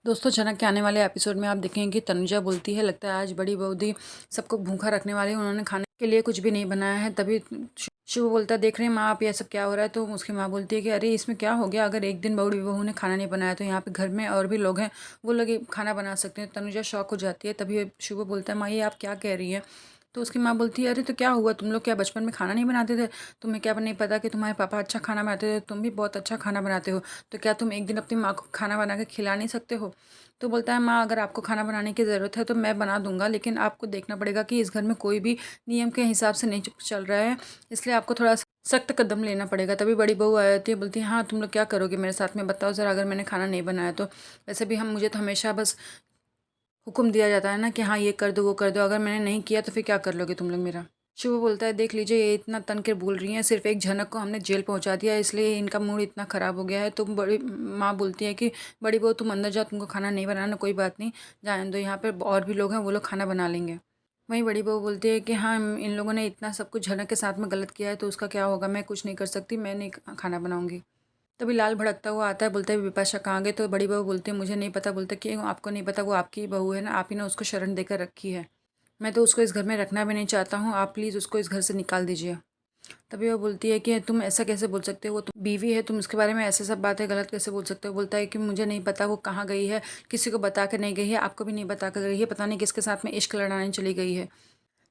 दोस्तों जनक के आने वाले एपिसोड में आप देखेंगे कि तनुजा बोलती है लगता है आज बड़ी बहू दी सबको भूखा रखने वाली है, उन्होंने खाने के लिए कुछ भी नहीं बनाया है। तभी शिव बोलता है देख रहे हैं माँ आप ये सब क्या हो रहा है। तो उसकी माँ बोलती है कि अरे इसमें क्या हो गया, अगर एक दिन बड़ी बहू ने खाना नहीं बनाया तो यहाँ पे घर में और भी लोग हैं, वो लोग खाना बना सकते हैं। तनुजा शौक हो जाती है। तभी शिव बोलता है माँ ये आप क्या कह रही है। तो उसकी माँ बोलती है अरे तो क्या हुआ, तुम लोग क्या बचपन में खाना नहीं बनाते थे, तुम्हें क्या नहीं पता कि तुम्हारे पापा अच्छा खाना बनाते थे, तुम भी बहुत अच्छा खाना बनाते हो, तो क्या तुम एक दिन अपनी माँ को खाना बना के खिला नहीं सकते हो। तो बोलता है माँ अगर आपको खाना बनाने की ज़रूरत है तो मैं बना दूंगा, लेकिन आपको देखना पड़ेगा कि इस घर में कोई भी नियम के हिसाब से नहीं चल रहा है, इसलिए आपको थोड़ा सख्त कदम लेना पड़ेगा। तभी बड़ी बहू आ जाती है, बोलती है हाँ तुम लोग क्या करोगे मेरे साथ में, बताओ ज़रा, अगर मैंने खाना नहीं बनाया तो। वैसे भी हम मुझे तो हमेशा बस हुक्म दिया जाता है ना कि हाँ ये कर दो वो कर दो, अगर मैंने नहीं किया तो फिर क्या कर लोगे तुम लोग मेरा। शिव बोलता है देख लीजिए ये इतना तन के बोल रही हैं, सिर्फ एक झनक को हमने जेल पहुंचा दिया इसलिए इनका मूड इतना ख़राब हो गया है। तुम बड़ी माँ बोलती है कि बड़ी बहू तुम अंदर जाओ, तुमको खाना नहीं बनाना कोई बात नहीं, जाने दो, यहाँ पर और भी लोग हैं वो लोग खाना बना लेंगे। वहीं बड़ी बहू बोलती है कि हाँ इन लोगों ने इतना सब कुछ झनक के साथ में गलत किया है तो उसका क्या होगा, मैं कुछ नहीं कर सकती, मैं नहीं खाना बनाऊंगी। तभी लाल भड़कता हुआ आता है, बोलता है विपाशा कहाँ गए। तो बड़ी बहू बोलती है मुझे नहीं पता। बोलता है कि आपको नहीं पता, वो आपकी ही बहू है ना, आप ही ने उसको शरण देकर रखी है, मैं तो उसको इस घर में रखना भी नहीं चाहता हूँ, आप प्लीज़ उसको इस घर से निकाल दीजिए। तभी वो बोलती है कि तुम ऐसा कैसे बोल सकते हो, वो तुम बीवी है, तुम उसके बारे में ऐसे सब बातें गलत कैसे बोल सकते हो। बोलता है कि मुझे नहीं पता वो कहाँ गई है, किसी को बता कर नहीं गई है, आपको भी नहीं बता कर गई है, पता नहीं किसके साथ में इश्क लड़ाने चली गई है।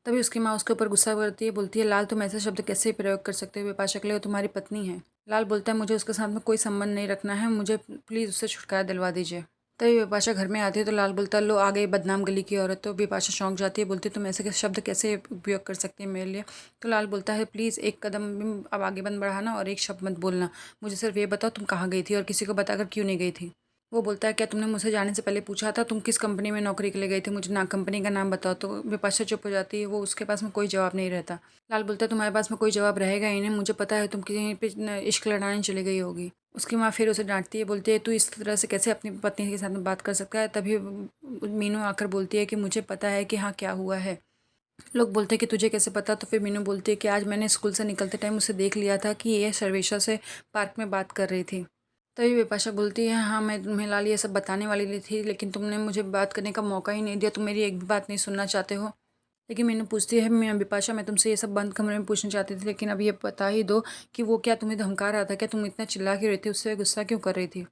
तभी उसकी माँ उसके ऊपर गुस्सा करती है, बोलती है लाल तुम ऐसे शब्द कैसे प्रयोग कर सकते हो, विपाशा के लिए वो तुम्हारी पत्नी है। लाल बोलता है मुझे उसके साथ में कोई संबंध नहीं रखना है, मुझे प्लीज़ उससे छुटकारा दिलवा दीजिए। तभी विपाशा घर में आती है तो लाल बोलता है लो आ गई बदनाम गली की औरत। तो विपाशा चौंक जाती है, बोलती है तुम ऐसे शब्द कैसे उपयोग कर सकती है मेरे लिए। तो लाल बोलता है प्लीज़ एक कदम भी अब आगे मत बढ़ाना और एक शब्द मत बोलना, मुझे सिर्फ ये बताओ तुम कहाँ गई थी और किसी को बताकर क्यों नहीं गई थी। वो बोलता है क्या तुमने मुझसे जाने से पहले पूछा था तुम किस कंपनी में नौकरी के लिए गई थी, मुझे ना कंपनी का नाम बताओ। तो विपाशा चुप हो जाती है, वो उसके पास में कोई जवाब नहीं रहता। लाल बोलता है तुम्हारे पास में कोई जवाब रहेगा ही नहीं, मुझे पता है तुम कहीं पे इश्क लड़ाने चली गई होगी। उसकी माँ फिर उसे डांटती है, बोलती है तू इस तरह से कैसे अपनी पत्नी के साथ में बात कर सकता है। तभी मीनू आकर बोलती है कि मुझे पता है कि हाँ क्या हुआ है। लोग बोलते हैं कि तुझे कैसे पता। तो फिर मीनू बोलती है कि आज मैंने स्कूल से निकलते टाइम उसे देख लिया था कि ये सर्वेशा से पार्क में बात कर रही थी। तभी विपाशा बोलती है हाँ मैं तुम्हें लाल ये सब बताने वाली थी, लेकिन तुमने मुझे बात करने का मौका ही नहीं दिया, तुम मेरी एक भी बात नहीं सुनना चाहते हो। लेकिन मैंने पूछती है मैं विपाशा मैं तुमसे ये सब बंद कमरे में पूछना चाहती थी, लेकिन अब ये बता ही दो कि वो क्या तुम्हें धमका रहा था, क्या तुम इतना चिल्ला क्यों रही थी, उससे गुस्सा क्यों कर रही थी।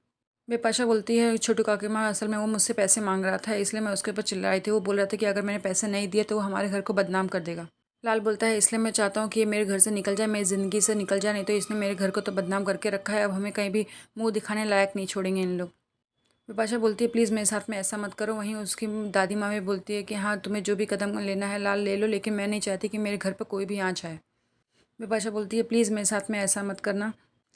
विपाशा बोलती है छोटू काकी माँ असल में वो मुझसे पैसे मांग रहा था इसलिए मैं उसके ऊपर चिल्ला रही थी, वो बोल रहा था कि अगर मैंने पैसे नहीं दिए तो वो हमारे घर को बदनाम कर देगा। लाल बोलता है इसलिए मैं चाहता हूँ कि ये मेरे घर से निकल जाए, मेरी ज़िंदगी से निकल जाए, नहीं तो इसने मेरे घर को तो बदनाम करके रखा है, अब हमें कहीं भी मुंह दिखाने लायक नहीं छोड़ेंगे इन लोग। विपाशा बोलती है प्लीज़ मेरे साथ में ऐसा मत करो। वहीं उसकी दादी माँ भी बोलती है कि हाँ तुम्हें जो भी कदम लेना है लाल ले लो, लेकिन मैं नहीं चाहती कि मेरे घर पर कोई भी आँच आए। विपाशा बोलती है प्लीज़ मेरे साथ में ऐसा मत करना।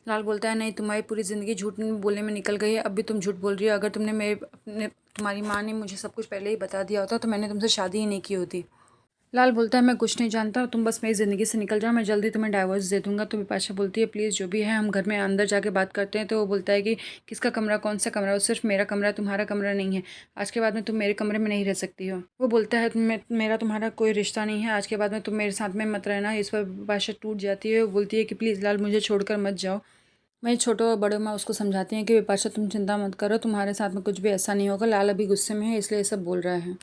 लाल बोलता है नहीं तुम्हारी पूरी ज़िंदगी झूठ बोलने में निकल गई है, अब भी तुम झूठ बोल रही हो, अगर तुमने मेरे अपने तुम्हारी माँ ने मुझे सब कुछ पहले ही बता दिया होता तो मैंने तुमसे शादी ही नहीं की होती। लाल बोलता है मैं कुछ नहीं जानता, तुम बस मेरी ज़िंदगी से निकल जाओ, मैं जल्दी तुम्हें डाइवोर्स दे दूंगा। तो विपाशा बोलती है प्लीज़ जो भी है हम घर में अंदर जाके बात करते हैं। तो वो बोलता है कि किसका कमरा, कौन सा कमरा, वो सिर्फ मेरा कमरा है, तुम्हारा कमरा नहीं है, आज के बाद में तुम मेरे कमरे में नहीं रह सकती हो। वो बोलता है मेरा तुम्हारा कोई रिश्ता नहीं है, आज के बाद में तुम मेरे साथ में मत रहना। इस पर विपाशा टूट जाती है, वो बोलती है कि प्लीज़ लाल मुझे छोड़कर मत जाओ। वहीं छोटे और बड़े माँ उसको समझाती हैं कि विपाशा तुम चिंता मत करो, तुम्हारे साथ में कुछ भी ऐसा नहीं होगा, लाल अभी गुस्से में है इसलिए ये सब बोल रहा है।